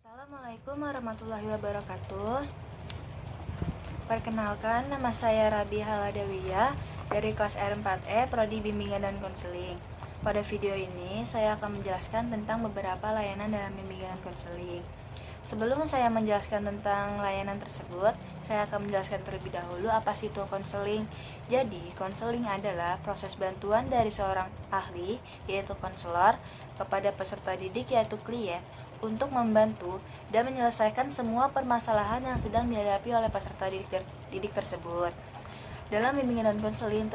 Assalamualaikum warahmatullahi wabarakatuh. Perkenalkan, nama saya Rabi Haladawiyah dari kelas R4E, Prodi Bimbingan dan Konseling. Pada video ini, saya akan menjelaskan tentang beberapa layanan dalam bimbingan dan konseling. Sebelum saya menjelaskan tentang layanan tersebut, saya akan menjelaskan terlebih dahulu apa sih itu konseling. Jadi, konseling adalah proses bantuan dari seorang ahli, yaitu konselor, kepada peserta didik, yaitu klien, untuk membantu dan menyelesaikan semua permasalahan yang sedang dihadapi oleh peserta didik tersebut. Dalam bimbingan dan konseling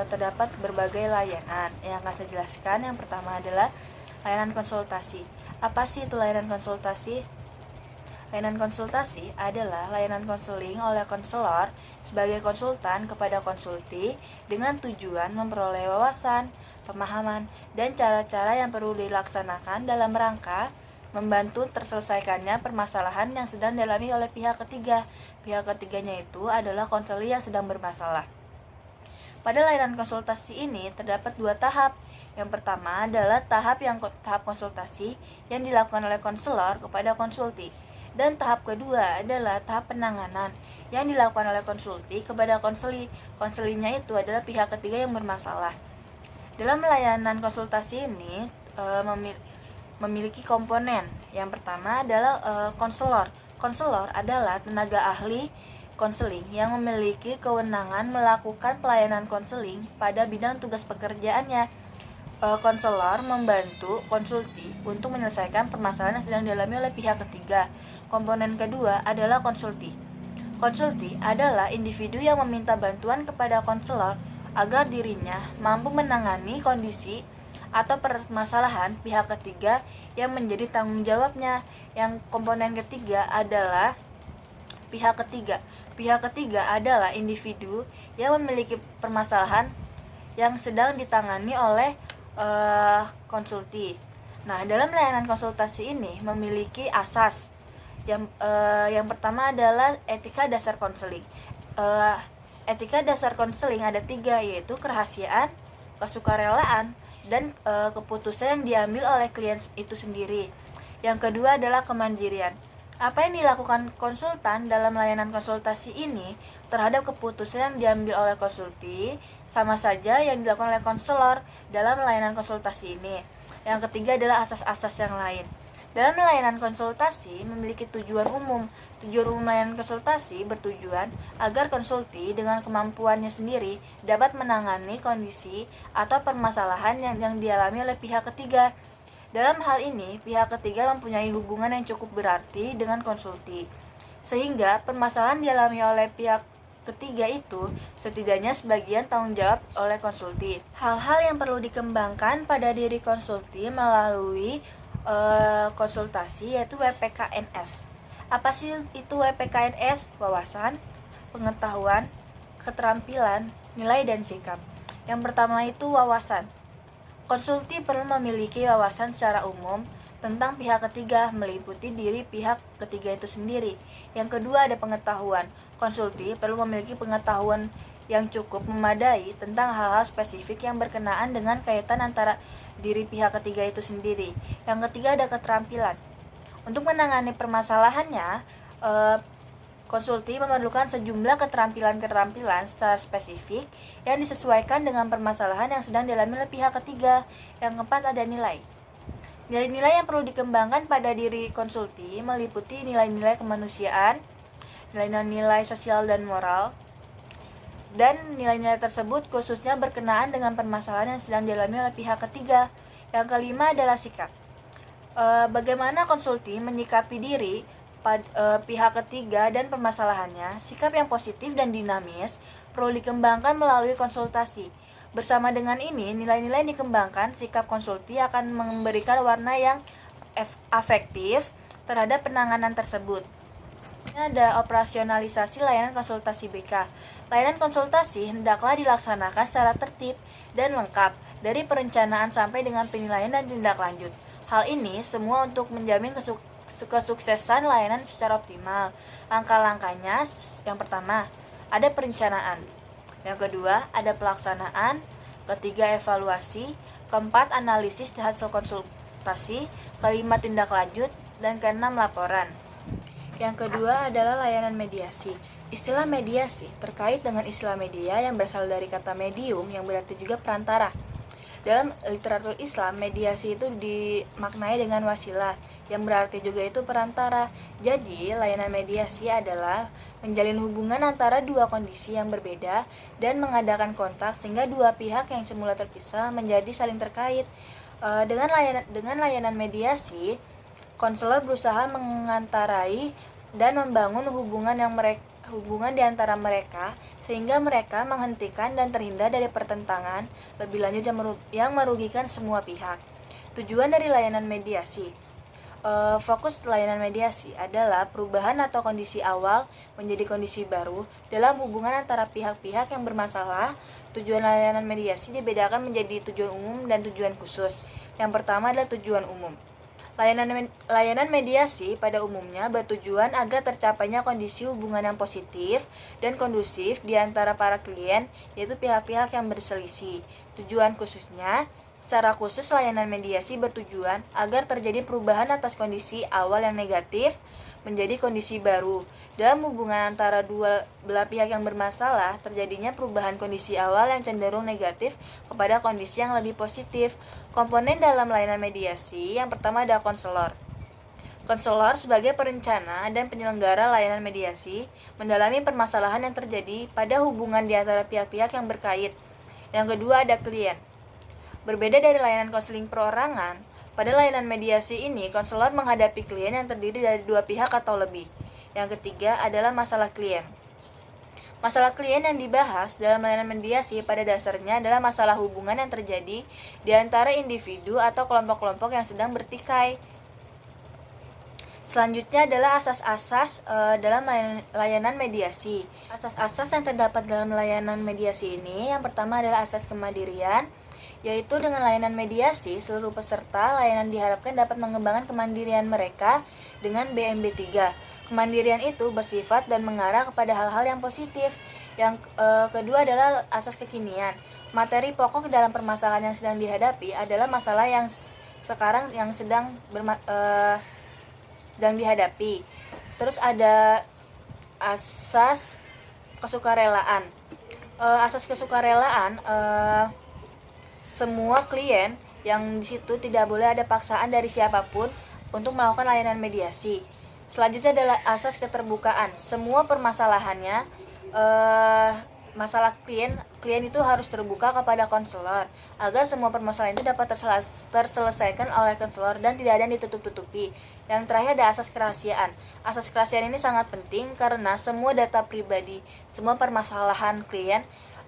terdapat berbagai layanan yang akan saya jelaskan. Yang pertama adalah layanan konsultasi. Apa sih itu layanan konsultasi? Layanan konsultasi adalah layanan konseling oleh konselor sebagai konsultan kepada konsulti dengan tujuan memperoleh wawasan, pemahaman, dan cara-cara yang perlu dilaksanakan dalam rangka membantu terselesaikannya permasalahan yang sedang dialami oleh pihak ketiga. Pihak ketiganya itu adalah konselor yang sedang bermasalah. Pada layanan konsultasi ini terdapat dua tahap. Yang pertama adalah tahap konsultasi yang dilakukan oleh konselor kepada konsulti. Dan tahap kedua adalah tahap penanganan yang dilakukan oleh konsulti kepada konseli. Konselinya itu adalah pihak ketiga yang bermasalah. Dalam layanan konsultasi ini memiliki komponen. Yang pertama adalah konselor. Konselor adalah tenaga ahli konseling yang memiliki kewenangan melakukan pelayanan konseling pada bidang tugas pekerjaannya. Konselor membantu konsulti untuk menyelesaikan permasalahan yang sedang dialami oleh pihak ketiga. Komponen kedua adalah konsulti. Konsulti adalah individu yang meminta bantuan kepada konselor agar dirinya mampu menangani kondisi atau permasalahan pihak ketiga yang menjadi tanggung jawabnya. Yang komponen ketiga adalah pihak ketiga. Pihak ketiga adalah individu yang memiliki permasalahan yang sedang ditangani oleh konsulti. Nah, dalam layanan konsultasi ini memiliki asas. Yang pertama adalah etika dasar konseling. Etika dasar konseling ada 3, yaitu kerahasiaan, kesukarelaan, dan keputusan yang diambil oleh klien itu sendiri. Yang kedua adalah kemandirian. Apa yang dilakukan konsultan dalam layanan konsultasi ini terhadap keputusan yang diambil oleh konsulti sama saja yang dilakukan oleh konselor dalam layanan konsultasi ini. Yang ketiga adalah asas-asas yang lain. Dalam layanan konsultasi memiliki tujuan umum. Tujuan umum layanan konsultasi bertujuan agar konsulti dengan kemampuannya sendiri dapat menangani kondisi atau permasalahan yang dialami oleh pihak ketiga. Dalam hal ini, pihak ketiga mempunyai hubungan yang cukup berarti dengan konsulti, sehingga permasalahan dialami oleh pihak ketiga itu setidaknya sebagian tanggung jawab oleh konsulti. Hal-hal yang perlu dikembangkan pada diri konsulti melalui konsultasi yaitu WPKNS. Apa sih itu WPKNS? Wawasan, pengetahuan, keterampilan, nilai, dan sikap. Yang pertama itu wawasan. Konsulti perlu memiliki wawasan secara umum tentang pihak ketiga, meliputi diri pihak ketiga itu sendiri. Yang kedua ada pengetahuan. Konsulti perlu memiliki pengetahuan yang cukup memadai tentang hal-hal spesifik yang berkenaan dengan kaitan antara diri pihak ketiga itu sendiri. Yang ketiga ada keterampilan. Untuk menangani permasalahannya, konsulti memerlukan sejumlah keterampilan-keterampilan secara spesifik yang disesuaikan dengan permasalahan yang sedang dialami oleh pihak ketiga. Yang keempat ada nilai. Nilai-nilai yang perlu dikembangkan pada diri konsulti meliputi nilai-nilai kemanusiaan, nilai-nilai sosial dan moral, dan nilai-nilai tersebut khususnya berkenaan dengan permasalahan yang sedang dialami oleh pihak ketiga. Yang kelima adalah sikap. Bagaimana konsulti menyikapi diri pihak ketiga dan permasalahannya. Sikap yang positif dan dinamis perlu dikembangkan melalui konsultasi. Bersama dengan ini, nilai-nilai yang dikembangkan, sikap konsulti akan memberikan warna yang afektif terhadap penanganan tersebut. Ini ada operasionalisasi layanan konsultasi BK. Layanan konsultasi hendaklah dilaksanakan secara tertib dan lengkap dari perencanaan sampai dengan penilaian dan tindak lanjut. Hal ini semua untuk menjamin kesuksesan layanan secara optimal. Langkah-langkahnya, yang pertama ada perencanaan, yang kedua ada pelaksanaan, ketiga evaluasi, keempat analisis hasil konsultasi, kelima tindak lanjut, Dan keenam, laporan. Yang kedua adalah layanan mediasi. Istilah mediasi terkait dengan istilah media yang berasal dari kata medium yang berarti juga perantara. Dalam literatur Islam, mediasi itu dimaknai dengan wasilah, yang berarti juga itu perantara. Jadi, layanan mediasi adalah menjalin hubungan antara dua kondisi yang berbeda dan mengadakan kontak sehingga dua pihak yang semula terpisah menjadi saling terkait. Dengan layanan mediasi, konselor berusaha mengantarai dan membangun hubungan di antara mereka sehingga mereka menghentikan dan terhindar dari pertentangan lebih lanjut yang merugikan semua pihak. Tujuan dari layanan mediasi. Fokus layanan mediasi adalah perubahan atau kondisi awal menjadi kondisi baru dalam hubungan antara pihak-pihak yang bermasalah. Tujuan layanan mediasi dibedakan menjadi tujuan umum dan tujuan khusus. Yang pertama adalah tujuan umum. Layanan mediasi pada umumnya bertujuan agar tercapainya kondisi hubungan yang positif dan kondusif di antara para klien, yaitu pihak-pihak yang berselisih. Tujuan khususnya, secara khusus layanan mediasi bertujuan agar terjadi perubahan atas kondisi awal yang negatif menjadi kondisi baru. Dalam hubungan antara dua belah pihak yang bermasalah, terjadinya perubahan kondisi awal yang cenderung negatif kepada kondisi yang lebih positif. Komponen dalam layanan mediasi yang pertama ada konselor. Konselor sebagai perencana dan penyelenggara layanan mediasi mendalami permasalahan yang terjadi pada hubungan di antara pihak-pihak yang berkait. Yang kedua ada klien. Berbeda dari layanan konseling perorangan, pada layanan mediasi ini, konselor menghadapi klien yang terdiri dari dua pihak atau lebih. Yang ketiga adalah masalah klien. Masalah klien yang dibahas dalam layanan mediasi pada dasarnya adalah masalah hubungan yang terjadi di antara individu atau kelompok-kelompok yang sedang bertikai. Selanjutnya adalah asas-asas dalam layanan mediasi. Asas-asas yang terdapat dalam layanan mediasi ini, yang pertama adalah asas kemandirian, yaitu dengan layanan mediasi, seluruh peserta layanan diharapkan dapat mengembangkan kemandirian mereka dengan BMB3. Kemandirian itu bersifat dan mengarah kepada hal-hal yang positif. Yang kedua adalah asas kekinian. Materi pokok dalam permasalahan yang sedang dihadapi adalah masalah yang sekarang yang sedang dihadapi. Terus ada asas kesukarelaan. Asas kesukarelaan, semua klien yang di situ tidak boleh ada paksaan dari siapapun untuk melakukan layanan mediasi. Selanjutnya adalah asas keterbukaan. Semua permasalahannya, masalah klien itu harus terbuka kepada konselor agar semua permasalahan itu dapat terselesaikan oleh konselor dan tidak ada yang ditutup-tutupi. Yang terakhir ada asas kerahasiaan. Asas kerahasiaan ini sangat penting karena semua data pribadi, semua permasalahan klien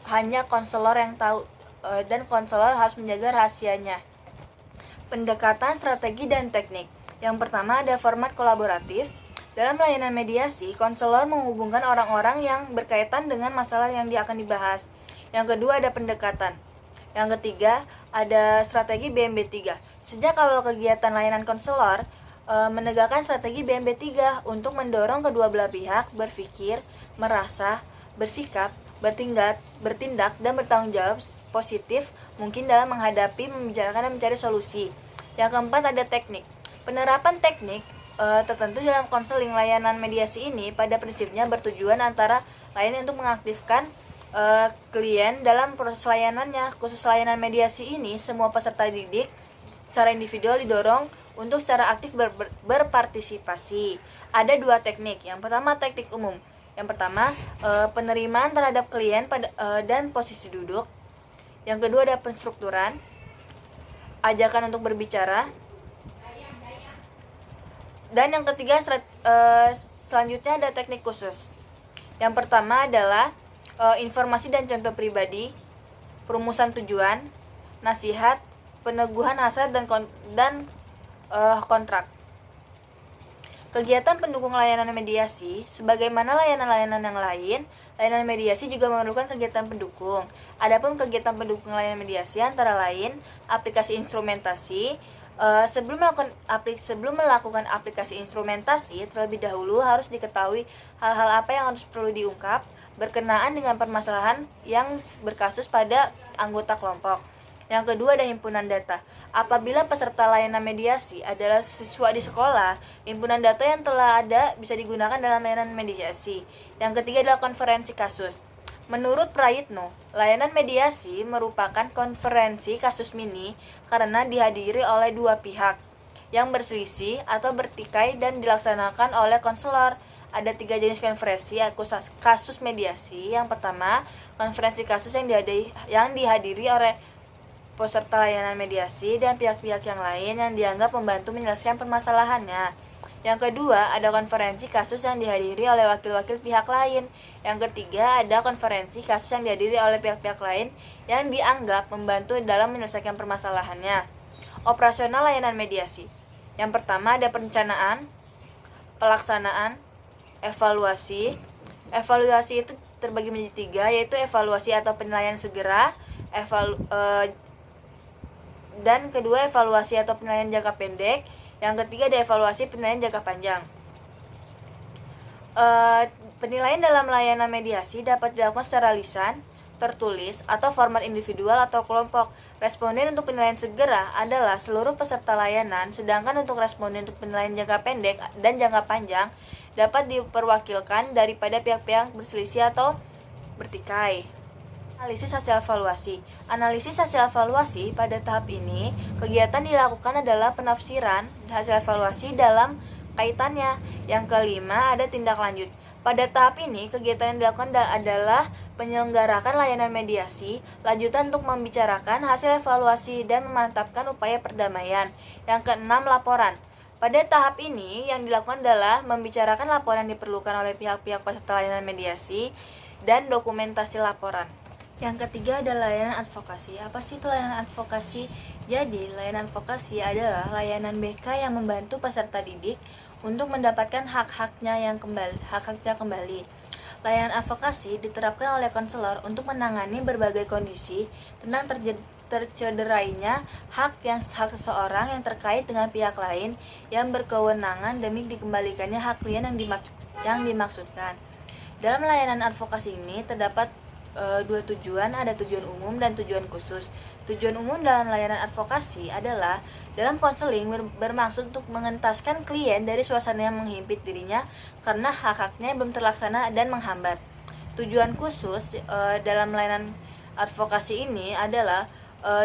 hanya konselor yang tahu, dan konselor harus menjaga rahasianya. Pendekatan, strategi, dan teknik. Yang pertama ada format kolaboratif. Dalam layanan mediasi, konselor menghubungkan orang-orang yang berkaitan dengan masalah yang akan dibahas. Yang kedua ada pendekatan. Yang ketiga ada strategi BMB3. Sejak awal kegiatan layanan konselor menegakkan strategi BMB3 untuk mendorong kedua belah pihak berpikir, merasa, bersikap, bertindak, dan bertanggung jawab positif mungkin dalam menghadapi, membicarakan, dan mencari solusi. Yang keempat ada teknik. Penerapan teknik tertentu dalam konseling layanan mediasi ini pada prinsipnya bertujuan antara lain untuk mengaktifkan klien dalam proses layanannya. Khusus layanan mediasi ini, semua peserta didik secara individual didorong untuk secara aktif berpartisipasi. Ada dua teknik. Yang pertama teknik umum. Yang pertama penerimaan terhadap klien dan posisi duduk. Yang kedua ada penstrukturan, ajakan untuk berbicara. Dan yang ketiga selanjutnya ada teknik khusus. Yang pertama adalah informasi dan contoh pribadi, perumusan tujuan, nasihat, peneguhan hasrat, dan kontrak. Kegiatan pendukung layanan mediasi, sebagaimana layanan-layanan yang lain, layanan mediasi juga memerlukan kegiatan pendukung. Adapun kegiatan pendukung layanan mediasi antara lain aplikasi instrumentasi. Sebelum melakukan aplikasi instrumentasi, terlebih dahulu harus diketahui hal-hal apa yang perlu diungkap berkenaan dengan permasalahan yang berkasus pada anggota kelompok. Yang kedua ada himpunan data. Apabila peserta layanan mediasi adalah siswa di sekolah, himpunan data yang telah ada bisa digunakan dalam layanan mediasi. Yang ketiga adalah konferensi kasus. Menurut Prayitno, layanan mediasi merupakan konferensi kasus mini karena dihadiri oleh dua pihak yang berselisih atau bertikai dan dilaksanakan oleh konselor. Ada 3 jenis konferensi kasus mediasi. Yang pertama, konferensi kasus yang dihadiri oleh peserta layanan mediasi dan pihak-pihak yang lain yang dianggap membantu menyelesaikan permasalahannya. Yang kedua, ada konferensi kasus yang dihadiri oleh wakil-wakil pihak lain. Yang ketiga, ada konferensi kasus yang dihadiri oleh pihak-pihak lain yang dianggap membantu dalam menyelesaikan permasalahannya. Operasional layanan mediasi. Yang pertama ada perencanaan, pelaksanaan, evaluasi. Evaluasi itu terbagi menjadi 3, yaitu evaluasi atau penilaian segera, dan kedua evaluasi atau penilaian jangka pendek. Yang ketiga ada evaluasi penilaian jangka panjang. Penilaian dalam layanan mediasi dapat dilakukan secara lisan, tertulis, atau format individual atau kelompok. Responden untuk penilaian segera adalah seluruh peserta layanan, sedangkan untuk responden untuk penilaian jangka pendek dan jangka panjang dapat diperwakilkan daripada pihak-pihak berselisih atau bertikai. Analisis hasil evaluasi. Analisis hasil evaluasi pada tahap ini, kegiatan dilakukan adalah penafsiran hasil evaluasi dalam kaitannya. Yang kelima, ada tindak lanjut. Pada tahap ini, kegiatan yang dilakukan adalah penyelenggarakan layanan mediasi, lanjutan untuk membicarakan hasil evaluasi dan memantapkan upaya perdamaian. Yang keenam, laporan. Pada tahap ini, yang dilakukan adalah membicarakan laporan yang diperlukan oleh pihak-pihak peserta layanan mediasi dan dokumentasi laporan. Yang ketiga adalah layanan advokasi. Apa sih itu layanan advokasi? Jadi, layanan advokasi adalah layanan BK yang membantu peserta didik untuk mendapatkan hak-haknya kembali. Layanan advokasi diterapkan oleh konselor untuk menangani berbagai kondisi tentang tercederainya hak seseorang yang terkait dengan pihak lain yang berkewenangan demi dikembalikannya hak klien yang dimaksudkan. Dalam layanan advokasi ini terdapat 2 tujuan, ada tujuan umum dan tujuan khusus. Tujuan umum dalam layanan advokasi adalah dalam konseling bermaksud untuk mengentaskan klien dari suasana yang menghimpit dirinya karena hak-haknya belum terlaksana dan menghambat. Tujuan khusus dalam layanan advokasi ini adalah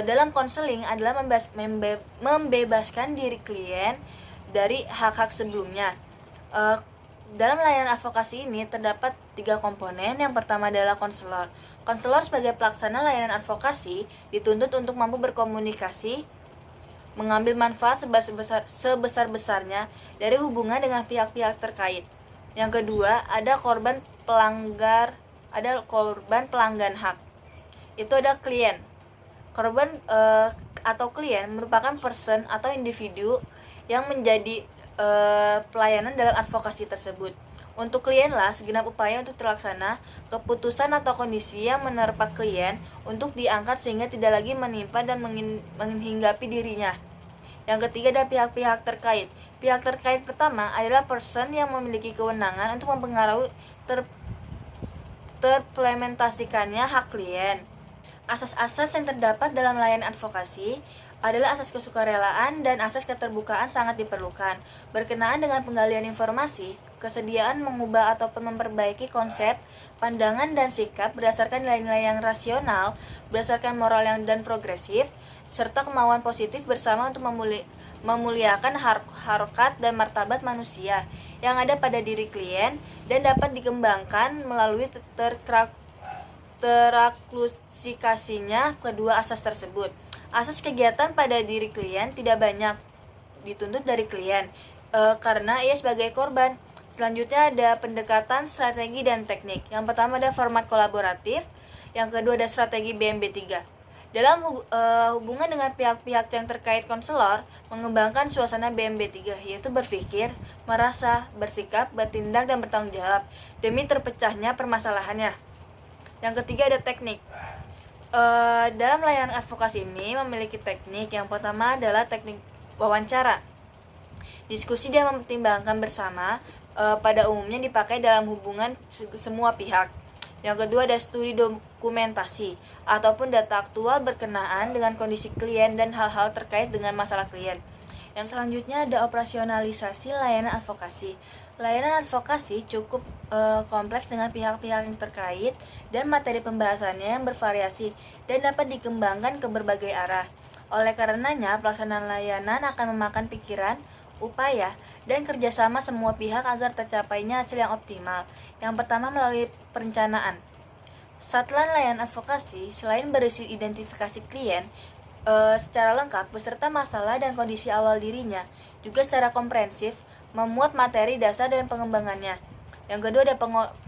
dalam konseling adalah membebaskan diri klien dari hak-hak sebelumnya. Dalam layanan advokasi ini terdapat 3 komponen. Yang pertama adalah konselor. Konselor sebagai pelaksana layanan advokasi dituntut untuk mampu berkomunikasi, mengambil manfaat sebesar-besarnya dari hubungan dengan pihak-pihak terkait. Yang kedua, ada korban pelanggan hak. Itu ada klien. Korban atau klien merupakan person atau individu yang menjadi pelayanan dalam advokasi tersebut. Untuk klienlah segenap upaya untuk terlaksana keputusan atau kondisi yang menerpa klien untuk diangkat sehingga tidak lagi menimpa dan menghinggapi dirinya. Yang ketiga ada pihak-pihak terkait. Pihak terkait pertama adalah person yang memiliki kewenangan untuk mempengaruhi terimplementasikannya hak klien. Asas-asas yang terdapat dalam layanan advokasi adalah asas kesukarelaan dan asas keterbukaan sangat diperlukan. Berkenaan dengan penggalian informasi, kesediaan mengubah ataupun memperbaiki konsep, pandangan dan sikap berdasarkan nilai-nilai yang rasional, berdasarkan moral dan progresif, serta kemauan positif bersama untuk memuliakan harkat dan martabat manusia yang ada pada diri klien dan dapat dikembangkan melalui teraklusikasinya kedua asas tersebut. Asas kegiatan pada diri klien tidak banyak dituntut dari klien karena ia sebagai korban. Selanjutnya ada pendekatan, strategi, dan teknik. Yang pertama ada format kolaboratif, yang kedua ada strategi BMB3. Dalam hubungan dengan pihak-pihak yang terkait konselor, mengembangkan suasana BMB3, yaitu berpikir, merasa, bersikap, bertindak, dan bertanggung jawab demi terpecahnya permasalahannya. Yang ketiga ada teknik. Dalam layanan advokasi ini memiliki teknik. Yang pertama adalah teknik wawancara. Diskusi dan mempertimbangkan bersama pada umumnya dipakai dalam hubungan semua pihak. Yang kedua ada studi dokumentasi ataupun data aktual berkenaan dengan kondisi klien dan hal-hal terkait dengan masalah klien. Yang selanjutnya ada operasionalisasi layanan advokasi. Layanan advokasi cukup kompleks dengan pihak-pihak yang terkait dan materi pembahasannya yang bervariasi dan dapat dikembangkan ke berbagai arah. Oleh karenanya, pelaksanaan layanan akan memakan pikiran, upaya, dan kerjasama semua pihak agar tercapainya hasil yang optimal. Yang pertama melalui perencanaan. Satlan layanan advokasi selain berisi identifikasi klien secara lengkap beserta masalah dan kondisi awal dirinya, juga secara komprehensif memuat materi dasar dan pengembangannya. Yang kedua ada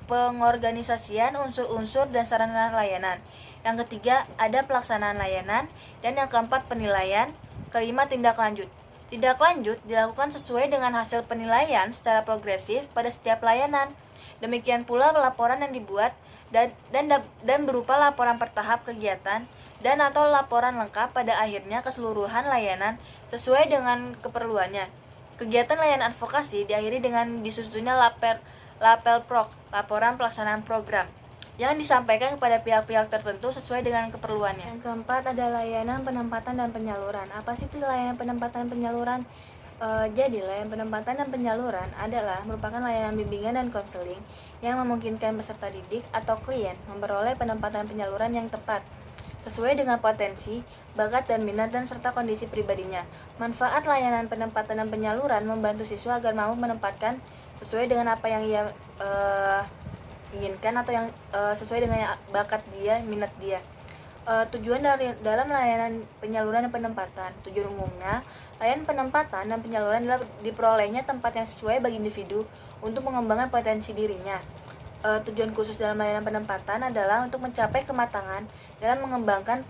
pengorganisasian unsur-unsur dan sarana layanan. Yang ketiga ada pelaksanaan layanan, dan yang keempat penilaian. Kelima tindak lanjut. Tindak lanjut dilakukan sesuai dengan hasil penilaian secara progresif pada setiap layanan. Demikian pula laporan yang dibuat dan berupa laporan per tahap kegiatan dan atau laporan lengkap pada akhirnya keseluruhan layanan sesuai dengan keperluannya. Kegiatan layanan advokasi diakhiri dengan disusunnya lapelprok, laporan pelaksanaan program, yang disampaikan kepada pihak-pihak tertentu sesuai dengan keperluannya. Yang keempat ada layanan penempatan dan penyaluran. Apa sih itu layanan penempatan dan penyaluran? Jadi layanan penempatan dan penyaluran adalah merupakan layanan bimbingan dan konseling yang memungkinkan peserta didik atau klien memperoleh penempatan penyaluran yang tepat sesuai dengan potensi, bakat dan minat dan serta kondisi pribadinya. Manfaat layanan penempatan dan penyaluran membantu siswa agar mampu menempatkan sesuai dengan apa yang ia inginkan atau yang sesuai dengan bakat dia, minat dia. Tujuan dalam layanan penyaluran dan penempatan. Tujuan umumnya, layanan penempatan dan penyaluran adalah diperolehnya tempat yang sesuai bagi individu untuk mengembangkan potensi dirinya. Tujuan khusus dalam layanan penempatan adalah untuk mencapai kematangan dalam mengembangkan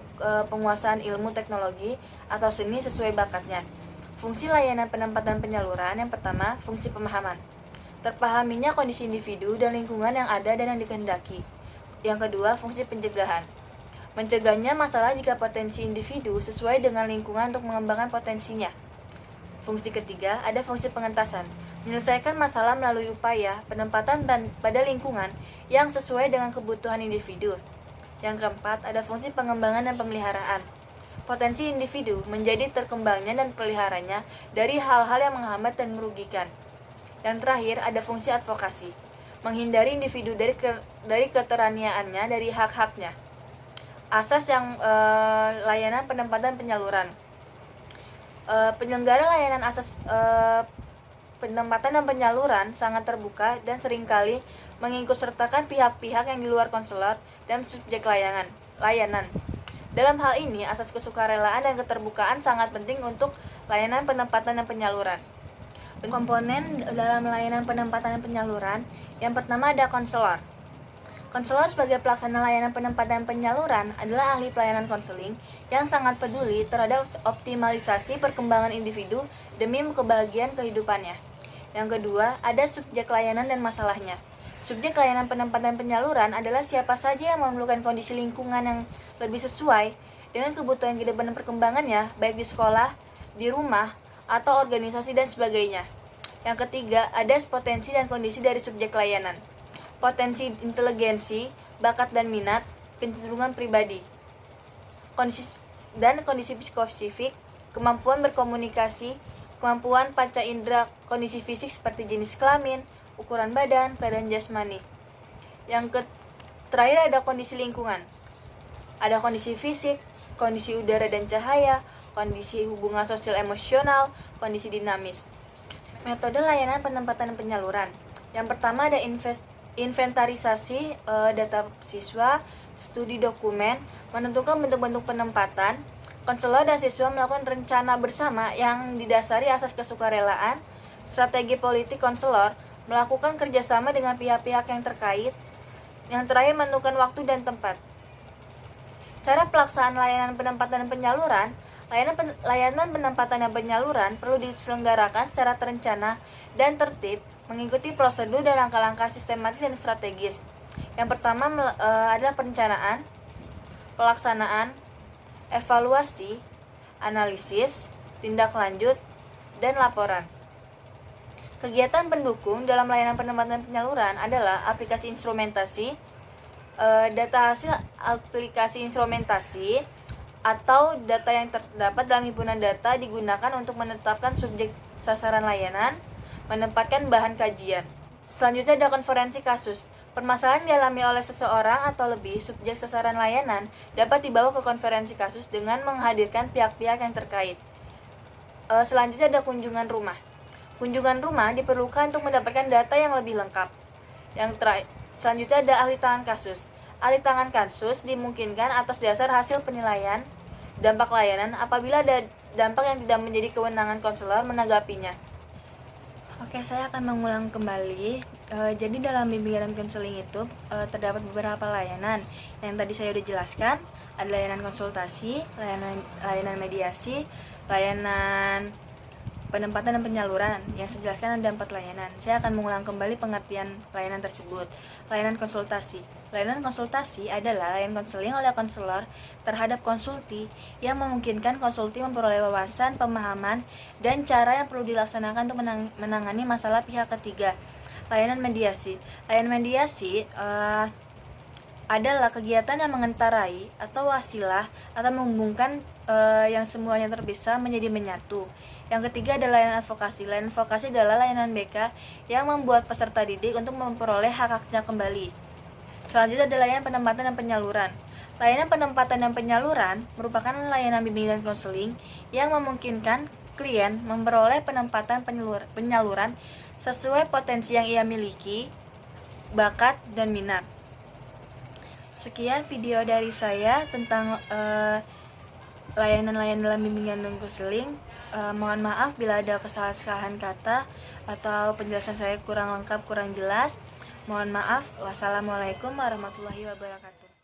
penguasaan ilmu teknologi atau seni sesuai bakatnya. Fungsi layanan penempatan dan penyaluran yang pertama, fungsi pemahaman. Terpahaminya kondisi individu dan lingkungan yang ada dan yang dikehendaki. Yang kedua, fungsi pencegahan. Mencegahnya masalah jika potensi individu sesuai dengan lingkungan untuk mengembangkan potensinya. Fungsi ketiga, ada fungsi pengentasan. Menyelesaikan masalah melalui upaya penempatan pada lingkungan yang sesuai dengan kebutuhan individu. Yang keempat, ada fungsi pengembangan dan pemeliharaan. Potensi individu menjadi terkembangnya dan peliharanya dari hal-hal yang menghambat dan merugikan. Yang terakhir, ada fungsi advokasi. Menghindari individu dari keteraniaannya, dari hak-haknya. Asas yang layanan penempatan penyaluran. Penyelenggara layanan asas penempatan dan penyaluran sangat terbuka dan seringkali mengikutsertakan pihak-pihak yang di luar konselor dan subjek layanan. Dalam hal ini, asas kesukarelaan dan keterbukaan sangat penting untuk layanan penempatan dan penyaluran. Komponen dalam layanan penempatan dan penyaluran, yang pertama ada konselor. Konselor sebagai pelaksana layanan penempatan dan penyaluran adalah ahli pelayanan konseling yang sangat peduli terhadap optimalisasi perkembangan individu demi kebahagiaan kehidupannya. Yang kedua, ada subjek layanan dan masalahnya. Subjek layanan penempatan dan penyaluran adalah siapa saja yang memerlukan kondisi lingkungan yang lebih sesuai dengan kebutuhan kehidupan dan perkembangannya, baik di sekolah, di rumah, atau organisasi dan sebagainya. Yang ketiga, ada potensi dan kondisi dari subjek layanan. Potensi inteligensi, bakat dan minat, kecenderungan pribadi, kondisi psikosifik, kemampuan berkomunikasi, kemampuan panca indera, kondisi fisik seperti jenis kelamin, ukuran badan, keadaan jasmani. Yang terakhir ada kondisi lingkungan. Ada kondisi fisik, kondisi udara dan cahaya, kondisi hubungan sosial emosional, kondisi dinamis. Metode layanan penempatan dan penyaluran. Yang pertama ada inventarisasi data siswa, studi dokumen, menentukan bentuk-bentuk penempatan. Konselor dan siswa melakukan rencana bersama yang didasari asas kesukarelaan. Strategi politik konselor melakukan kerjasama dengan pihak-pihak yang terkait. Yang terakhir menentukan waktu dan tempat. Cara pelaksanaan layanan penempatan dan penyaluran. Layanan penempatan dan penyaluran perlu diselenggarakan secara terencana dan tertib, mengikuti prosedur dan langkah-langkah sistematis dan strategis. Yang pertama adalah perencanaan, pelaksanaan, evaluasi, analisis, tindak lanjut, dan laporan. Kegiatan pendukung dalam layanan penempatan penyaluran adalah aplikasi instrumentasi, data hasil aplikasi instrumentasi atau data yang terdapat dalam himpunan data digunakan untuk menetapkan subjek sasaran layanan, menempatkan bahan kajian. Selanjutnya ada konferensi kasus. Permasalahan dialami oleh seseorang atau lebih subjek sasaran layanan dapat dibawa ke konferensi kasus dengan menghadirkan pihak-pihak yang terkait. Selanjutnya ada kunjungan rumah. Kunjungan rumah diperlukan untuk mendapatkan data yang lebih lengkap. Selanjutnya ada ahli tangan kasus. Ahli tangan kasus dimungkinkan atas dasar hasil penilaian dampak layanan apabila ada dampak yang tidak menjadi kewenangan konselor menanggapinya. Oke, saya akan mengulang kembali. Jadi dalam bimbingan dan konseling itu terdapat beberapa layanan yang tadi saya sudah jelaskan. Ada layanan konsultasi, layanan mediasi, layanan penempatan dan penyaluran. Yang saya jelaskan ada 4 layanan. Saya akan mengulang kembali pengertian layanan tersebut. Layanan konsultasi. Layanan konsultasi adalah layanan konseling oleh konselor terhadap konsulti yang memungkinkan konsulti memperoleh wawasan, pemahaman, dan cara yang perlu dilaksanakan untuk menangani masalah pihak ketiga. Layanan mediasi. Layanan mediasi adalah kegiatan yang mengentarai atau wasilah atau menghubungkan yang semuanya terpisah menjadi menyatu. Yang ketiga adalah layanan advokasi. Layanan advokasi adalah layanan BK yang membuat peserta didik untuk memperoleh hak-haknya kembali. Selanjutnya adalah layanan penempatan dan penyaluran. Layanan penempatan dan penyaluran merupakan layanan bimbingan dan konseling yang memungkinkan klien memperoleh penempatan penyaluran sesuai potensi yang ia miliki, bakat, dan minat. Sekian video dari saya tentang layanan-layanan dalam bimbingan dan konseling. Mohon maaf bila ada kesalahan kata atau penjelasan saya kurang lengkap, kurang jelas. Mohon maaf. Wassalamualaikum warahmatullahi wabarakatuh.